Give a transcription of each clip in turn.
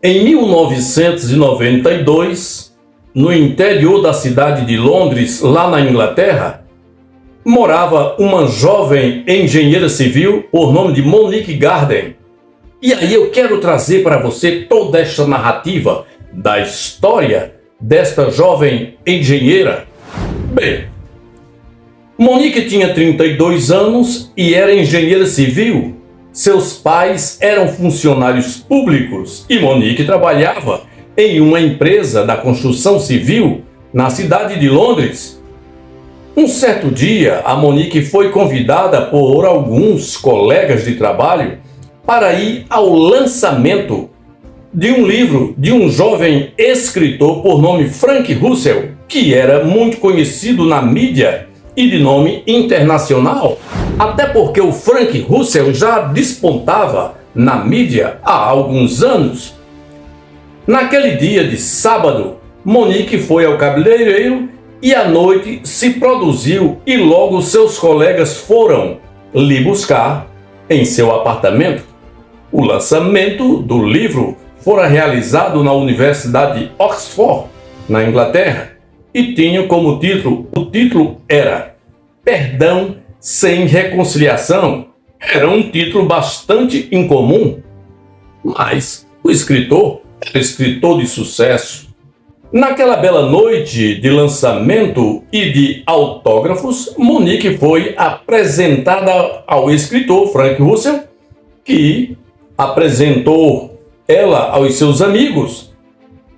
Em 1992, no interior da cidade de Londres, lá na Inglaterra, morava uma jovem engenheira civil por nome de Monique Garden. E aí eu quero trazer para você toda esta narrativa da história desta jovem engenheira. Bem, Monique tinha 32 anos e era engenheira civil. Seus pais eram funcionários públicos e Monique trabalhava em uma empresa da construção civil na cidade de Londres. Um certo dia, a Monique foi convidada por alguns colegas de trabalho para ir ao lançamento de um livro de um jovem escritor por nome Frank Russell, que era muito conhecido na mídia e de nome internacional, até porque o Frank Russell já despontava na mídia há alguns anos. Naquele dia de sábado, Monique foi ao cabeleireiro e à noite se produziu e logo seus colegas foram lhe buscar em seu apartamento. O lançamento do livro fora realizado na Universidade de Oxford, na Inglaterra, e tinha como título, o título era Perdão sem Reconciliação. Era um título bastante incomum, mas o escritor era escritor de sucesso. Naquela bela noite de lançamento e de autógrafos, Monique foi apresentada ao escritor Frank Russell, que apresentou ela aos seus amigos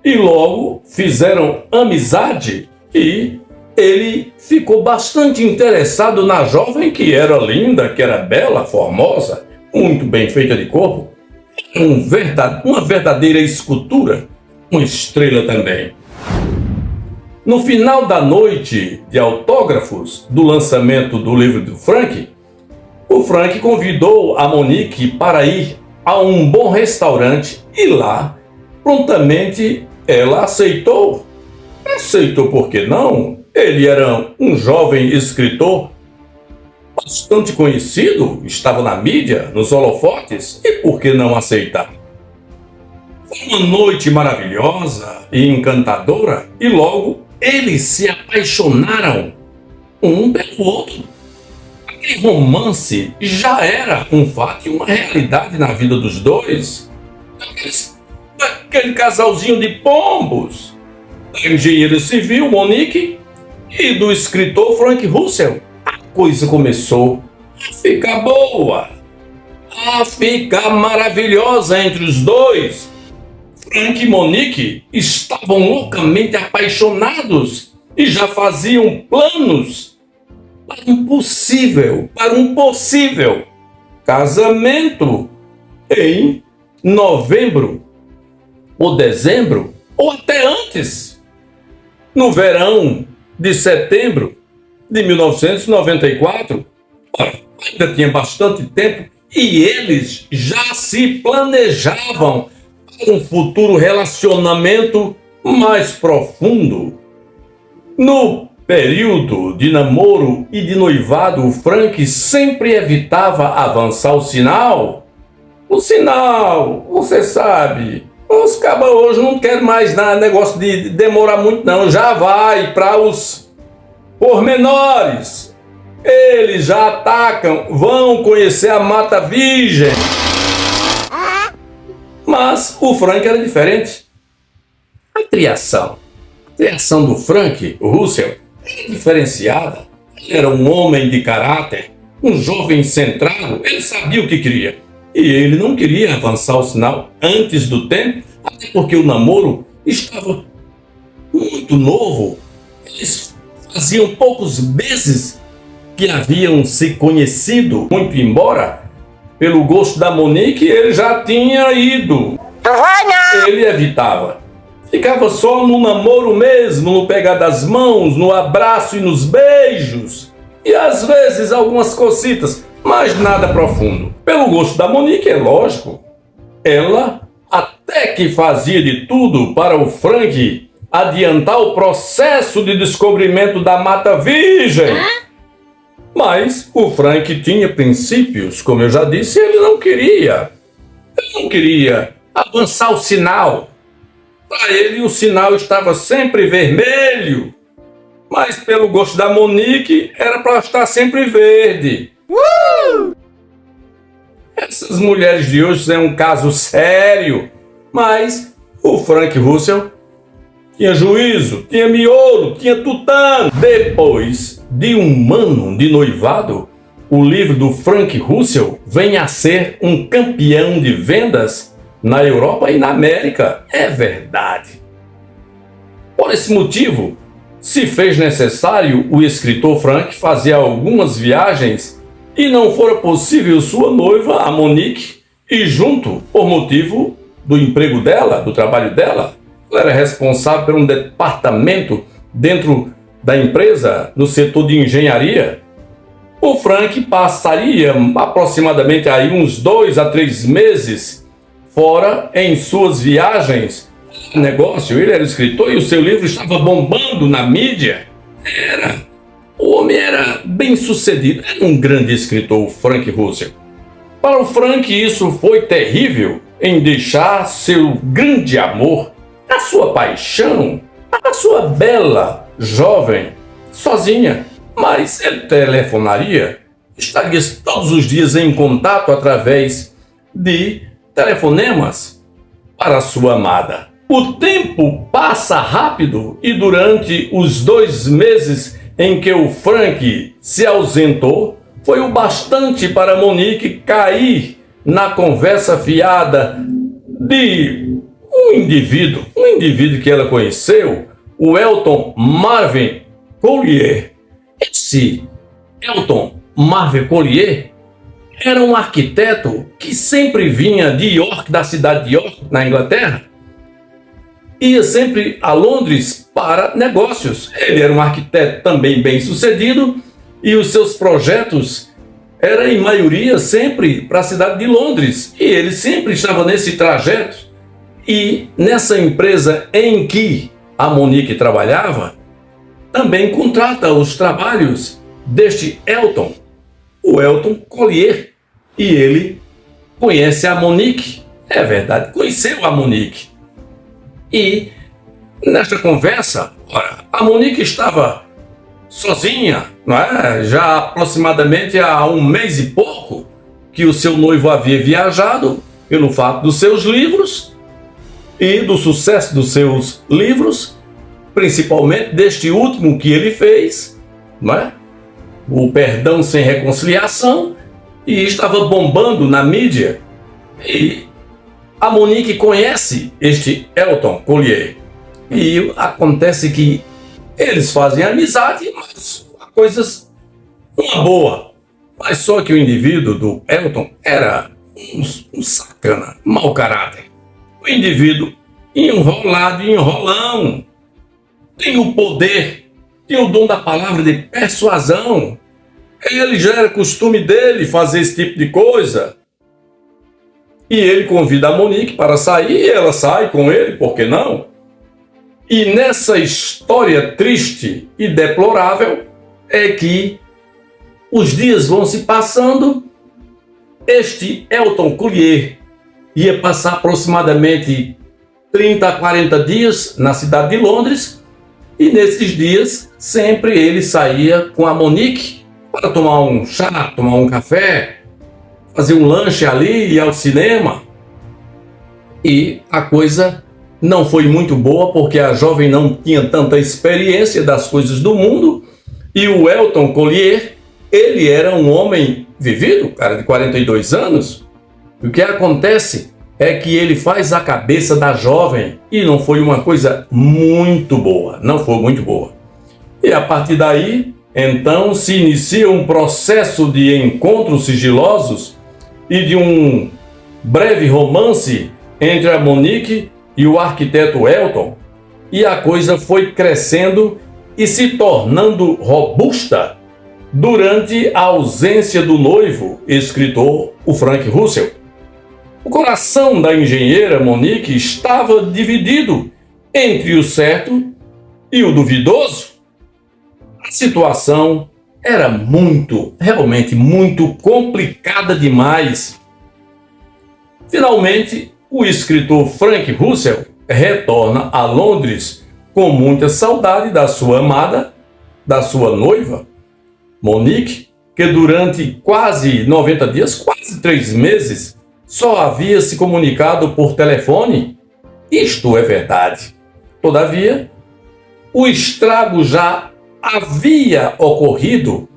e logo fizeram amizade e ele ficou bastante interessado na jovem, que era linda, que era bela, formosa, muito bem feita de corpo, uma verdadeira escultura, uma estrela também. No final da noite de autógrafos do lançamento do livro do Frank, o Frank convidou a Monique para ir a um bom restaurante e lá, prontamente, ela aceitou. Aceitou por que não? Ele era um jovem escritor bastante conhecido, estava na mídia, nos holofotes, e por que não aceitar? Foi uma noite maravilhosa e encantadora e logo eles se apaixonaram um pelo outro. Aquele romance já era um fato e uma realidade na vida dos dois. Aquele casalzinho de pombos, da engenheira civil Monique e do escritor Frank Russell. A coisa começou a ficar boa, a ficar maravilhosa entre os dois. Frank e Monique estavam loucamente apaixonados e já faziam planos para um possível casamento em novembro ou dezembro ou até antes, no verão de setembro de 1994. Ainda tinha bastante tempo e eles já se planejavam para um futuro relacionamento mais profundo. No período de namoro e de noivado, o Frank sempre evitava avançar o sinal. O sinal, você sabe, os cabas hoje não querem mais nada, negócio de demorar muito não, já vai para os pormenores. Eles já atacam, vão conhecer a Mata Virgem. Mas o Frank era diferente. A criação do Frank Russell era diferenciada. Ele era um homem de caráter, um jovem centrado, ele sabia o que queria. E ele não queria avançar o sinal antes do tempo, até porque o namoro estava muito novo. Eles faziam poucos meses que haviam se conhecido, muito embora, pelo gosto da Monique, ele já tinha ido. Ele evitava. Ficava só no namoro mesmo, no pegar das mãos, no abraço e nos beijos. E às vezes algumas cocitas, mas nada profundo. Pelo gosto da Monique, é lógico. Ela até que fazia de tudo para o Frank adiantar o processo de descobrimento da Mata Virgem. Mas o Frank tinha princípios, como eu já disse, ele não queria avançar o sinal. Para ele, o sinal estava sempre vermelho, mas pelo gosto da Monique, era para estar sempre verde. Essas mulheres de hoje é um caso sério, mas o Frank Russell tinha juízo, tinha miolo, tinha tutano. Depois de um ano de noivado, o livro do Frank Russell vem a ser um campeão de vendas na Europa e na América. É verdade. Por esse motivo, se fez necessário o escritor Frank fazer algumas viagens e não fora possível sua noiva, a Monique, ir junto por motivo do emprego dela, do trabalho dela. Ela era responsável por um departamento dentro da empresa, no setor de engenharia. O Frank passaria aproximadamente aí uns 2 a 3 meses fora em suas viagens. Negócio, ele era escritor e o seu livro estava bombando na mídia. O homem era bem sucedido, era um grande escritor, o Frank Russell. Para o Frank isso foi terrível, em deixar seu grande amor, a sua paixão, a sua bela jovem, sozinha. Mas ele telefonaria, estaria todos os dias em contato através de telefonemas para a sua amada. O tempo passa rápido e durante os 2 meses em que o Frank se ausentou, foi o bastante para Monique cair na conversa fiada de um indivíduo que ela conheceu, o Elton Marvin Collier. Esse Elton Marvin Collier era um arquiteto que sempre vinha de York, da cidade de York, na Inglaterra, ia sempre a Londres para negócios. Ele era um arquiteto também bem sucedido e os seus projetos eram em maioria sempre para a cidade de Londres. E ele sempre estava nesse trajeto. E nessa empresa em que a Monique trabalhava, também contrata os trabalhos deste Elton, o Elton Collier. E ele conhece a Monique. É verdade, conheceu a Monique. E nesta conversa, a Monique estava sozinha, não é? Já aproximadamente há 1 mês e pouco que o seu noivo havia viajado pelo fato dos seus livros e do sucesso dos seus livros, principalmente deste último que ele fez, não é? O Perdão Sem Reconciliação, e estava bombando na mídia. E a Monique conhece este Elton Collier e acontece que eles fazem amizade, mas coisas uma boa. Mas só que o indivíduo do Elton era um sacana, mau caráter. O indivíduo enrolado e enrolão. Tem o poder, tem o dom da palavra de persuasão. Ele já era costume dele fazer esse tipo de coisa. E ele convida a Monique para sair e ela sai com ele, por que não? E nessa história triste e deplorável é que os dias vão se passando. Este Elton Collier ia passar aproximadamente 30 a 40 dias na cidade de Londres e nesses dias sempre ele saía com a Monique para tomar um chá, tomar um café, fazer um lanche ali, ir ao cinema. E a coisa não foi muito boa porque a jovem não tinha tanta experiência das coisas do mundo e o Elton Collier, ele era um homem vivido, cara de 42 anos. E o que acontece é que ele faz a cabeça da jovem e não foi uma coisa muito boa, não foi muito boa. E a partir daí, então, se inicia um processo de encontros sigilosos e de um breve romance entre a Monique e o arquiteto Elton, e a coisa foi crescendo e se tornando robusta durante a ausência do noivo, escritor, o Frank Russell. O coração da engenheira Monique estava dividido entre o certo e o duvidoso. A situação era realmente muito complicada demais. Finalmente, o escritor Frank Russell retorna a Londres com muita saudade da sua amada, da sua noiva, Monique, que durante quase 90 dias, quase 3 meses, só havia se comunicado por telefone. Isto é verdade. Todavia, o estrago já havia ocorrido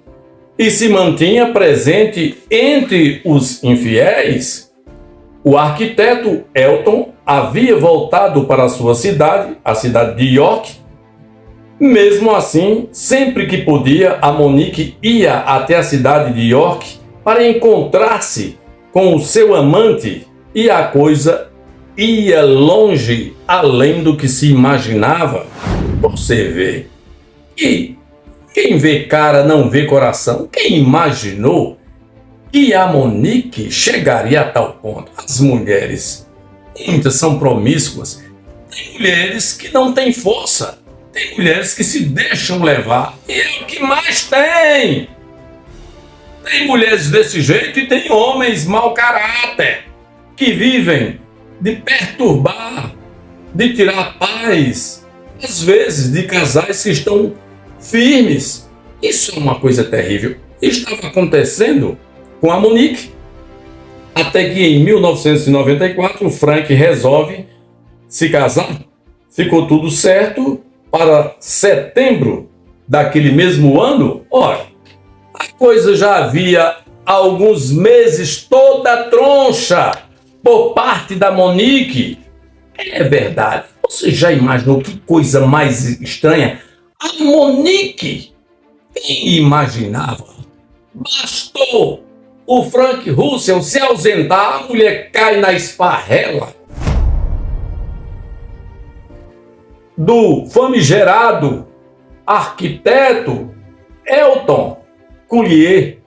e se mantinha presente entre os infiéis. O arquiteto Elton havia voltado para sua cidade, a cidade de York. Mesmo assim, sempre que podia, a Monique ia até a cidade de York para encontrar-se com o seu amante, e a coisa ia longe além do que se imaginava. Você vê. E quem vê cara não vê coração. Quem imaginou que a Monique chegaria a tal ponto? As mulheres, muitas são promíscuas. Tem mulheres que não têm força. Tem mulheres que se deixam levar. E é o que mais tem. Tem mulheres desse jeito e tem homens mau caráter que vivem de perturbar, de tirar a paz, às vezes de casais que estão firmes. Isso é uma coisa terrível. Estava acontecendo com a Monique, até que em 1994 o Frank resolve se casar. Ficou tudo certo para setembro daquele mesmo ano. Ora, a coisa já havia alguns meses toda troncha por parte da Monique. É verdade. Você já imaginou que coisa mais estranha? A Monique, quem imaginava? Bastou o Frank Russell se ausentar, a mulher cai na esparrela do famigerado arquiteto Elton Collier.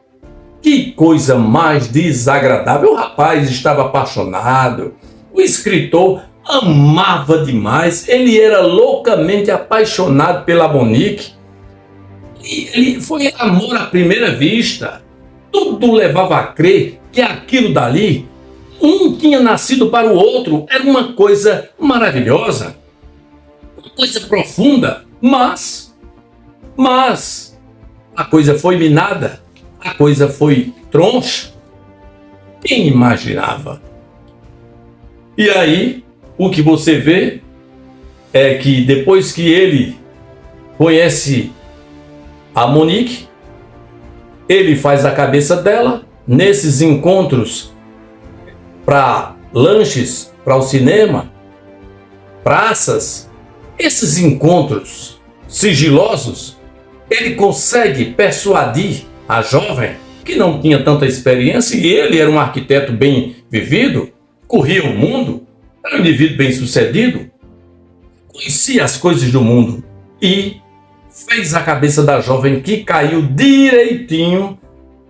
Que coisa mais desagradável. O rapaz estava apaixonado, o escritor amava demais, ele era loucamente apaixonado pela Monique. E ele foi amor à primeira vista. Tudo levava a crer que aquilo dali, um tinha nascido para o outro. Era uma coisa maravilhosa, uma coisa profunda, mas a coisa foi minada, a coisa foi troncha. Quem imaginava? E aí, o que você vê é que depois que ele conhece a Monique, ele faz a cabeça dela nesses encontros para lanches, para o cinema, praças, esses encontros sigilosos. Ele consegue persuadir a jovem, que não tinha tanta experiência, e ele era um arquiteto bem vivido, corria o mundo, era um indivíduo bem sucedido, conhecia as coisas do mundo, e fez a cabeça da jovem, que caiu direitinho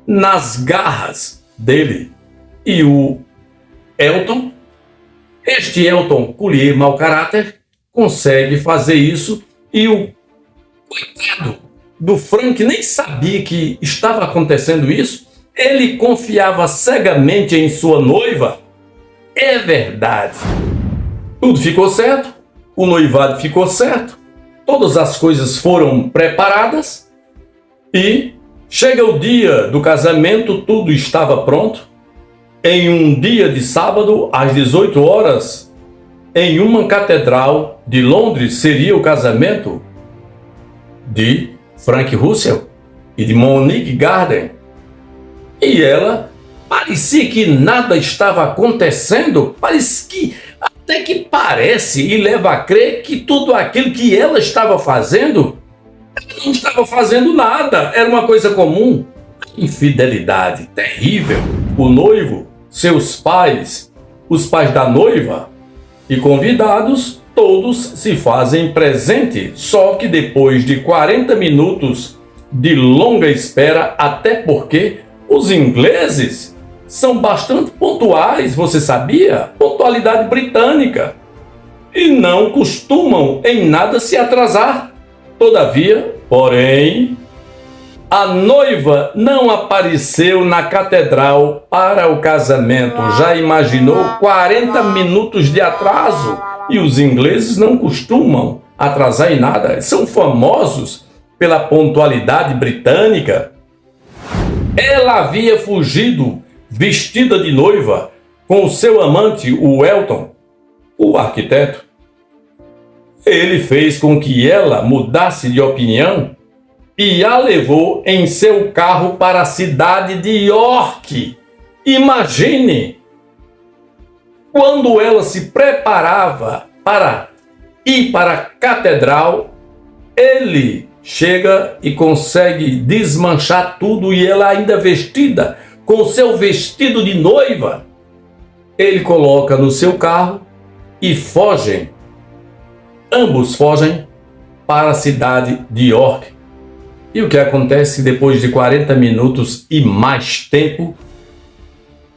nas garras dele. E o Elton, este Elton Collier, mau caráter, consegue fazer isso, e o coitado do Frank nem sabia que estava acontecendo isso. Ele confiava cegamente em sua noiva. É verdade. Tudo ficou certo, o noivado ficou certo, todas as coisas foram preparadas e chega o dia do casamento, tudo estava pronto. Em um dia de sábado, às 18 horas, em uma catedral de Londres, seria o casamento de Frank Russell e de Monique Garden. E ela parecia que nada estava acontecendo, até que parece e leva a crer que tudo aquilo que ela estava fazendo, ela não estava fazendo nada, era uma coisa comum. Infidelidade terrível. O noivo, seus pais, os pais da noiva e convidados, todos se fazem presente, só que depois de 40 minutos de longa espera, até porque os ingleses são bastante pontuais, você sabia? Pontualidade britânica. E não costumam em nada se atrasar. Todavia, porém, A noiva não apareceu na catedral para o casamento. Já imaginou 40 minutos de atraso? E os ingleses não costumam atrasar em nada. São famosos pela pontualidade britânica. Ela havia fugido vestida de noiva com o seu amante, o Elton, o arquiteto. Ele fez com que ela mudasse de opinião e a levou em seu carro para a cidade de York. Imagine! Quando ela se preparava para ir para a catedral, ele chega e consegue desmanchar tudo, e ela ainda vestida com seu vestido de noiva. Ele coloca no seu carro e fogem. Ambos fogem para a cidade de York. E o que acontece depois de 40 minutos e mais tempo?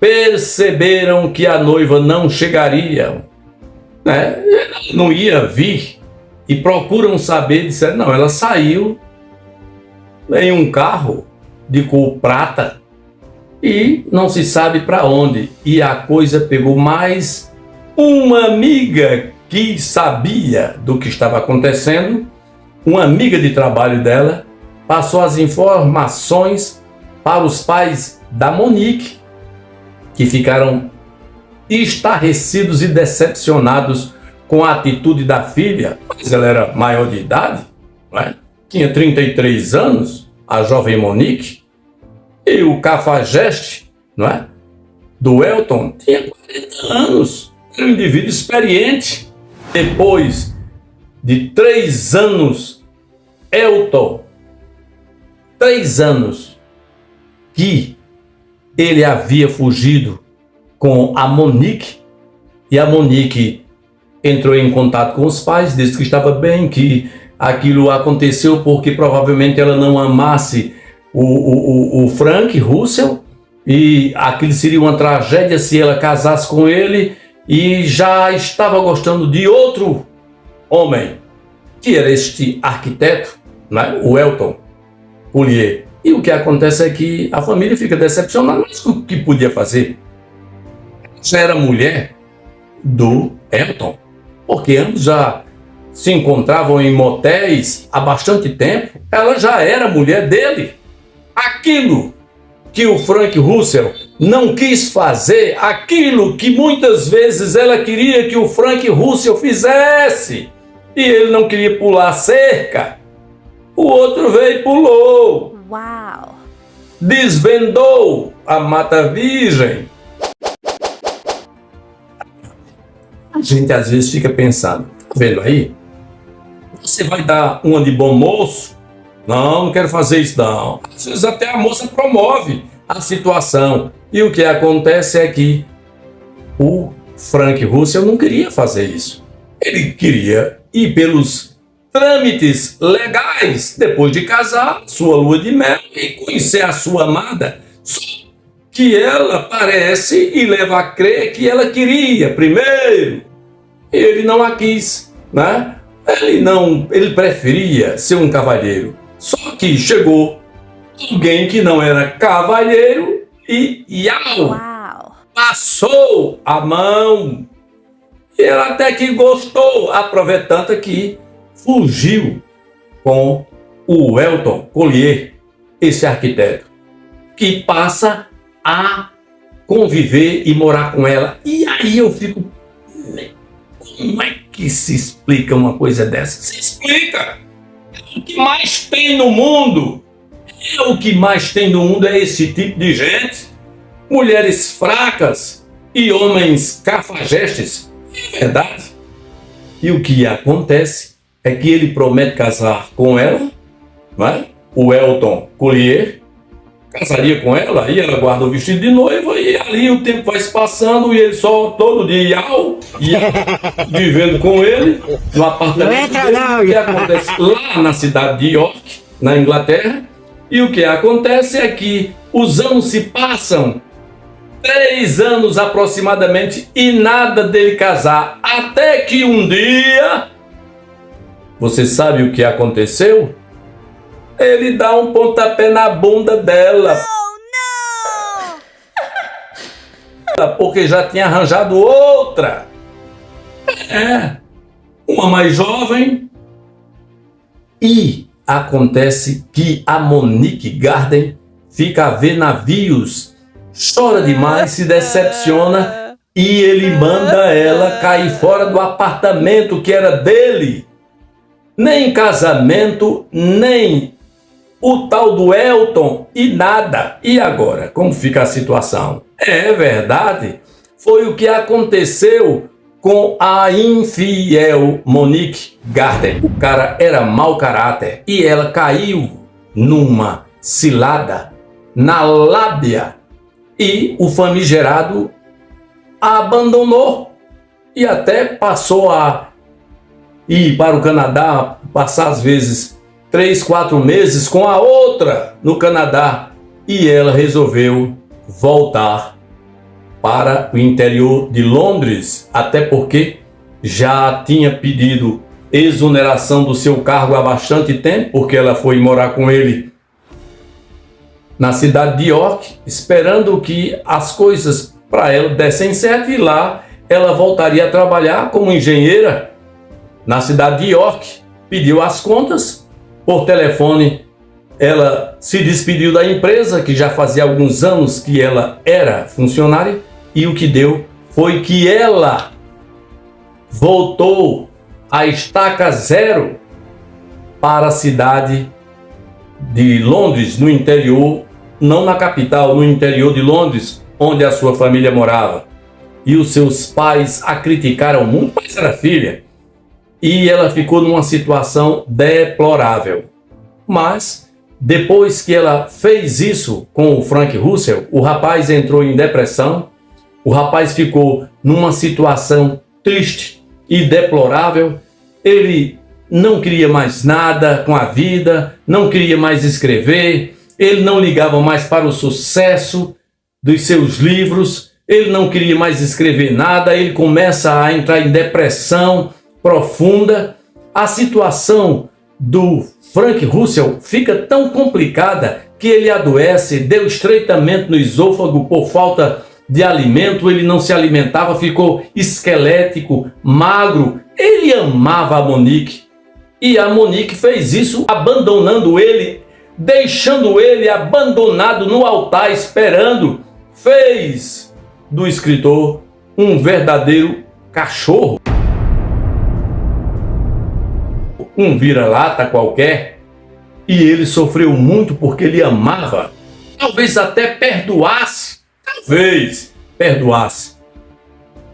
Perceberam que a noiva não chegaria, né? Não ia vir, e procuram saber, disseram, não, ela saiu em um carro de cor prata e não se sabe para onde. E a coisa pegou mais. Uma amiga que sabia do que estava acontecendo, uma amiga de trabalho dela, passou as informações para os pais da Monique, que ficaram estarrecidos e decepcionados com a atitude da filha. Mas ela era maior de idade, não é? Tinha 33 anos, a jovem Monique, e o cafajeste, não é, do Elton tinha 40 anos, era um indivíduo experiente. Depois de 3 anos, Elton, 3 anos que ele havia fugido com a Monique, e a Monique entrou em contato com os pais, disse que estava bem, que aquilo aconteceu porque provavelmente ela não amasse o Frank Russell, e aquilo seria uma tragédia se ela casasse com ele, e já estava gostando de outro homem, que era este arquiteto, né? O Elton Collier. E o que acontece é que a família fica decepcionada, mas o que podia fazer? Já era mulher do Elton, porque ambos já se encontravam em motéis há bastante tempo. Ela já era mulher dele. Aquilo que o Frank Russell não quis fazer, aquilo que muitas vezes ela queria que o Frank Russell fizesse, e ele não queria pular a cerca, o outro veio e pulou. Uau! Desvendou a Mata Virgem. A gente às vezes fica pensando, tá vendo aí? Você vai dar uma de bom moço? Não, não quero fazer isso não. Às vezes até a moça promove a situação. E o que acontece é que o Frank Russell não queria fazer isso. Ele queria ir pelos trâmites legais, depois de casar, sua lua de mel, e conhecer a sua amada. Só que ela parece e leva a crer que ela queria primeiro. Ele não a quis, né? Ele preferia ser um cavalheiro. Só que chegou alguém que não era cavalheiro e Uau! passou a mão. E ela até que gostou, aproveitando que fugiu com o Elton Collier, esse arquiteto, que passa a conviver e morar com ela. E aí eu fico, como é que se explica uma coisa dessa? Se explica! O que mais tem no mundo, o que mais tem no mundo é esse tipo de gente. Mulheres fracas e homens cafajestes. É verdade. E o que acontece é que ele promete casar com ela, não é? O Elton Collier casaria com ela, e ela guarda o vestido de noiva, e ali o tempo vai se passando, e ele só todo dia vivendo com ele no apartamento dele. O que acontece lá na cidade de York, na Inglaterra, e o que acontece é que os anos se passam, 3 anos aproximadamente, e nada dele casar, até que um dia, você sabe o que aconteceu? ele dá um pontapé na bunda dela. Porque já tinha arranjado outra. Uma mais jovem. E acontece que a Monique Garden fica a ver navios, chora demais, se decepciona e ele manda ela cair fora do apartamento que era dele. Nem casamento, nem o tal do Elton e nada. E agora, como fica a situação? É verdade, foi o que aconteceu com a infiel Monique Garden. O cara era mau caráter e ela caiu numa cilada na lábia e o famigerado a abandonou e até passou a ir para o Canadá, passar às vezes 3, 4 meses com a outra no Canadá e ela resolveu voltar para o interior de Londres, até porque já tinha pedido exoneração do seu cargo há bastante tempo, porque ela foi morar com ele na cidade de York, esperando que as coisas para ela dessem certo, e lá ela voltaria a trabalhar como engenheira na cidade de York. Pediu as contas por telefone. Ela se despediu da empresa, que já fazia alguns anos que ela era funcionária, e o que deu foi que ela voltou à estaca zero para a cidade de Londres, no interior, não na capital, no interior de Londres, onde a sua família morava. E os seus pais a criticaram muito, mas era filha, e ela ficou numa situação deplorável. Mas depois que ela fez isso com o Frank Russell, o rapaz entrou em depressão, o rapaz ficou numa situação triste e deplorável. Ele não queria mais nada com a vida, não queria mais escrever, ele não ligava mais para o sucesso dos seus livros, ele não queria mais escrever nada, ele começa a entrar em depressão profunda. A situação do Frank Russell fica tão complicada que ele adoece, deu estreitamento no esôfago por falta de alimento, ele não se alimentava, ficou esquelético, magro. Ele amava a Monique e a Monique fez isso abandonando ele, deixando ele abandonado no altar esperando. Fez do escritor um verdadeiro cachorro, um vira-lata qualquer, e ele sofreu muito porque ele amava. Talvez até perdoasse,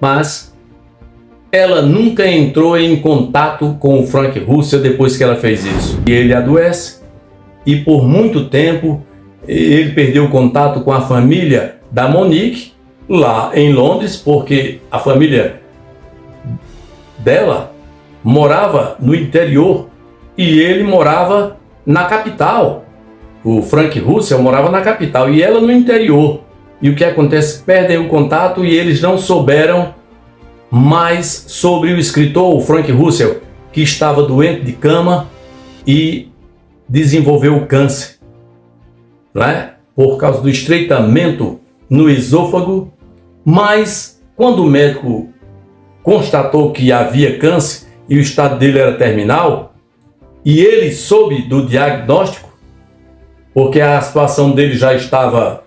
mas ela nunca entrou em contato com o Frank Russell depois que ela fez isso. E ele adoece, e por muito tempo ele perdeu contato com a família da Monique lá em Londres, porque a família dela morava no interior e ele morava na capital. O Frank Russell morava na capital e ela no interior. E o que acontece? Perdem o contato e eles não souberam mais sobre o escritor, o Frank Russell, que estava doente de cama e desenvolveu câncer, não é? Por causa do estreitamento no esôfago. Mas quando o médico constatou que havia câncer e o estado dele era terminal, e ele soube do diagnóstico, porque a situação dele já estava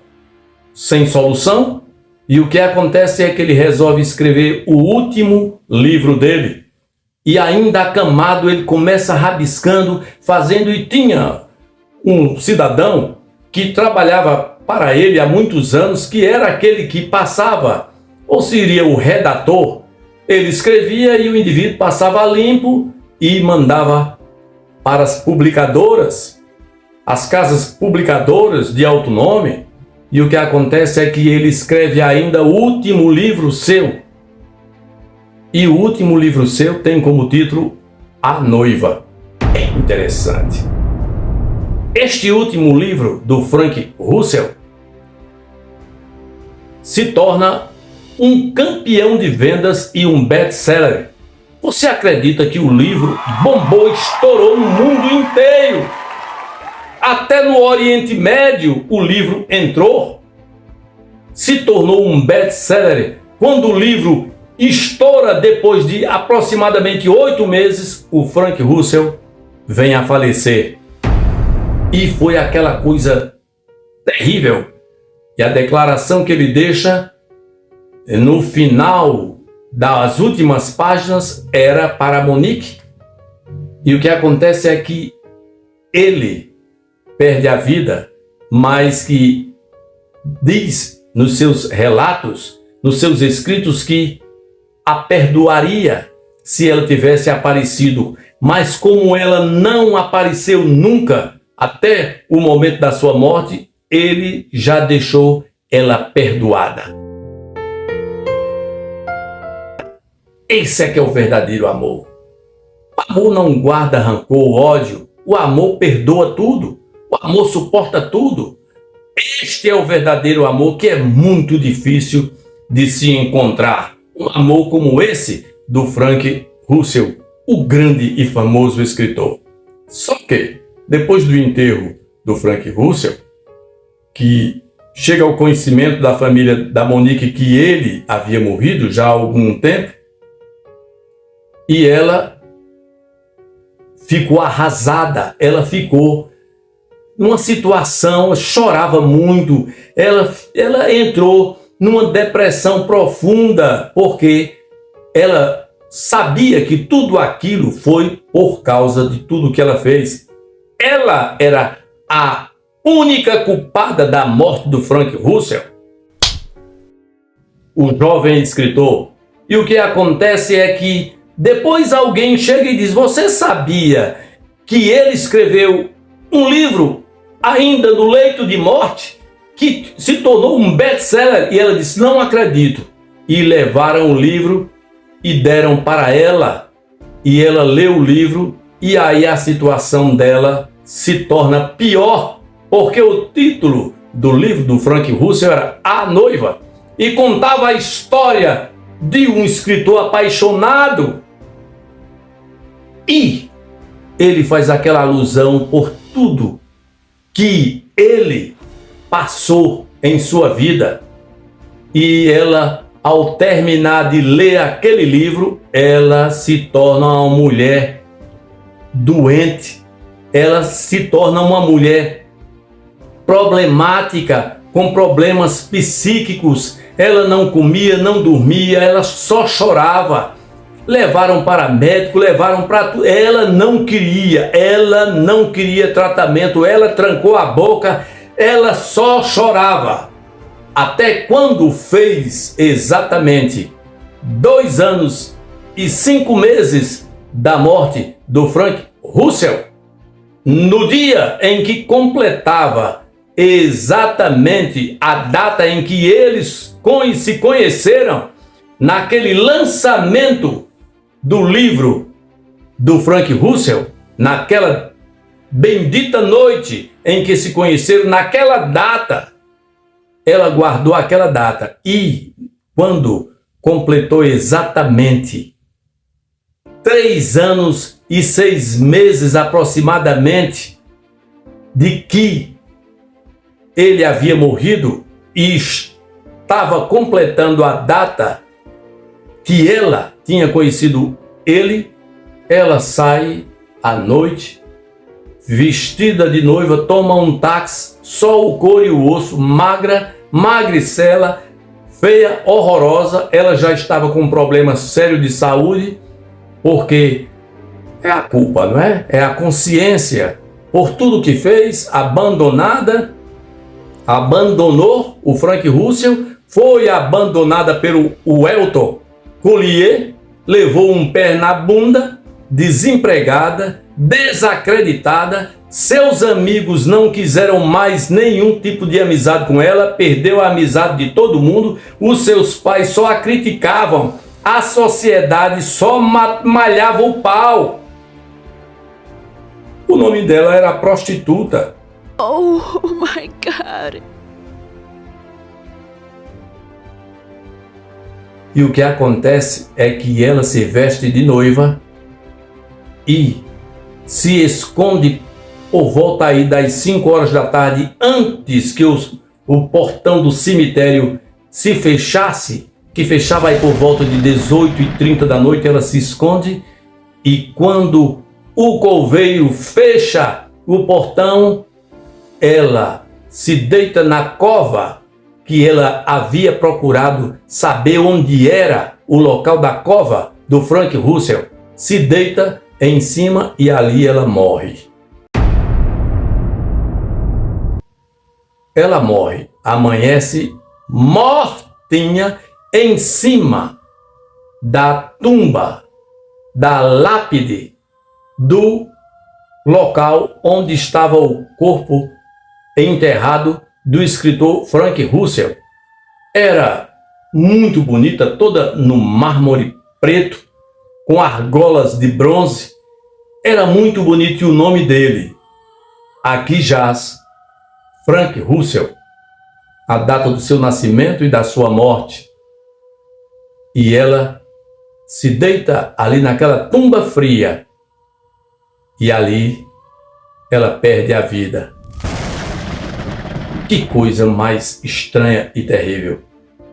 sem solução, e o que acontece é que ele resolve escrever o último livro dele. E ainda acamado, ele começa rabiscando, fazendo, e tinha um cidadão que trabalhava para ele há muitos anos, que era aquele que passava, ou seria o redator. Ele escrevia e o indivíduo passava a limpo e mandava para as publicadoras, as casas publicadoras de alto nome. E o que acontece é que ele escreve ainda o último livro seu. E o último livro seu tem como título A Noiva. É interessante. Este último livro do Frank Russell se torna um campeão de vendas e um best-seller. Você acredita que o livro bombou, estourou no mundo inteiro? Até no Oriente Médio o livro entrou, se tornou um best-seller. Quando o livro estoura, depois de aproximadamente 8 meses, o Frank Russell vem a falecer. E foi aquela coisa terrível. E a declaração que ele deixa no final das últimas páginas era para Monique. E o que acontece é que ele perde a vida, mas que diz nos seus relatos, nos seus escritos, que a perdoaria se ela tivesse aparecido. Mas como ela não apareceu nunca até o momento da sua morte, ele já deixou ela perdoada. Esse é que é o verdadeiro amor. O amor não guarda rancor, ódio. O amor perdoa tudo. O amor suporta tudo. Este é o verdadeiro amor, que é muito difícil de se encontrar. Um amor como esse do Frank Russell, o grande e famoso escritor. Só que, depois do enterro do Frank Russell, que chega ao conhecimento da família da Monique que ele havia morrido já há algum tempo, e ela ficou arrasada, ela ficou numa situação, chorava muito, ela entrou numa depressão profunda, porque ela sabia que tudo aquilo foi por causa de tudo que ela fez. Ela era a única culpada da morte do Frank Russell, o jovem escritor. E o que acontece é que depois alguém chega e diz: você sabia que ele escreveu um livro ainda no leito de morte, que se tornou um best-seller? E ela disse: não acredito. E levaram o livro e deram para ela, e ela leu o livro, e aí a situação dela se torna pior, porque o título do livro do Frank Russell era A Noiva, e contava a história de um escritor apaixonado, e ele faz aquela alusão por tudo que ele passou em sua vida. E ela, ao terminar de ler aquele livro, ela se torna uma mulher doente, ela se torna uma mulher problemática, com problemas psíquicos. Ela não comia, não dormia, ela só chorava. Levaram para médico, levaram para tudo. Ela não queria tratamento, ela trancou a boca, ela só chorava. Até quando fez exatamente 2 anos e 5 meses da morte do Frank Russell, no dia em que completava exatamente a data em que eles se conheceram, naquele lançamento do livro do Frank Russell, naquela bendita noite em que se conheceram, naquela data, ela guardou aquela data. E quando completou exatamente 3 anos e 6 meses aproximadamente de que ele havia morrido, e estava completando a data que ela tinha conhecido ele, ela sai à noite, vestida de noiva, toma um táxi, só o couro e o osso, magra, magricela, feia, horrorosa. Ela já estava com um problema sério de saúde, porque é a culpa, não é? É a consciência por tudo que fez, abandonada, abandonou o Frank Russell, foi abandonada pelo Elton Collier, levou um pé na bunda, desempregada, desacreditada. Seus amigos não quiseram mais nenhum tipo de amizade com ela, perdeu a amizade de todo mundo. Os seus pais só a criticavam, a sociedade só malhava o pau. O nome dela era prostituta. Oh my God. E o que acontece é que ela se veste de noiva e se esconde por volta aí das 5 horas da tarde, antes que o portão do cemitério se fechasse, que fechava aí por volta de 18h30 da noite, ela se esconde, e quando o coveiro fecha o portão, ela se deita na cova que ela havia procurado saber onde era o local da cova do Frank Russell, se deita em cima e ali ela morre. Ela morre, amanhece mortinha em cima da tumba, da lápide do local onde estava o corpo enterrado do escritor Frank Russell. Era muito bonita, toda no mármore preto, com argolas de bronze. Era muito bonito, e o nome dele: aqui jaz Frank Russell, a data do seu nascimento e da sua morte. E ela se deita ali naquela tumba fria, e ali ela perde a vida. Que coisa mais estranha e terrível.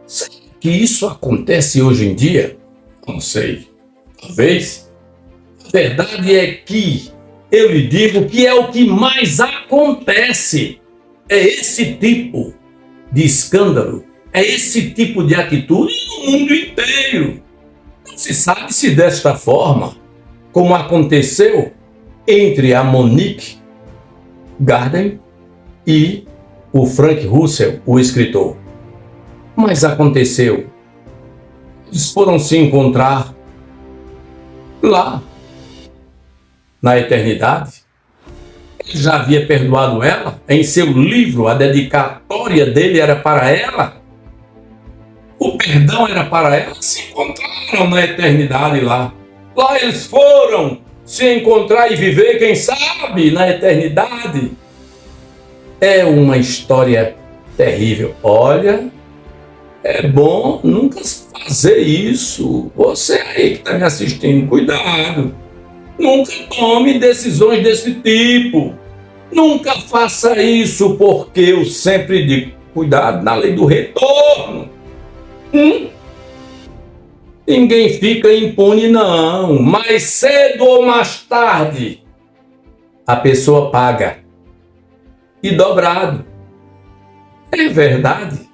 Será que isso acontece hoje em dia? Não sei. Talvez. A verdade é que eu lhe digo que é o que mais acontece. É esse tipo de escândalo, é esse tipo de atitude no mundo inteiro. Não se sabe se desta forma, como aconteceu entre a Monique Garden e o Frank Russell, o escritor. Mas aconteceu. Eles foram se encontrar lá, na eternidade. Ele já havia perdoado ela. Em seu livro, a dedicatória dele era para ela. O perdão era para ela. Se encontraram na eternidade lá. Lá eles foram se encontrar e viver, quem sabe, na eternidade. É uma história terrível. Olha, é bom nunca fazer isso. Você aí que está me assistindo, cuidado. Nunca tome decisões desse tipo. Nunca faça isso, porque eu sempre digo, cuidado na lei do retorno. Ninguém fica impune, não. Mais cedo ou mais tarde, a pessoa paga. E dobrado. É verdade.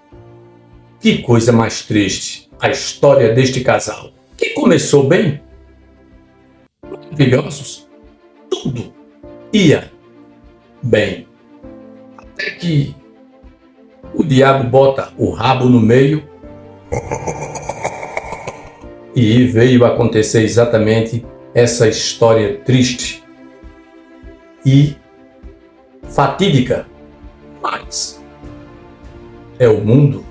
Que coisa mais triste a história deste casal, que começou bem, maravilhosos, tudo ia bem, até que o diabo bota o rabo no meio e veio acontecer exatamente essa história triste e fatídica. Mas é o mundo.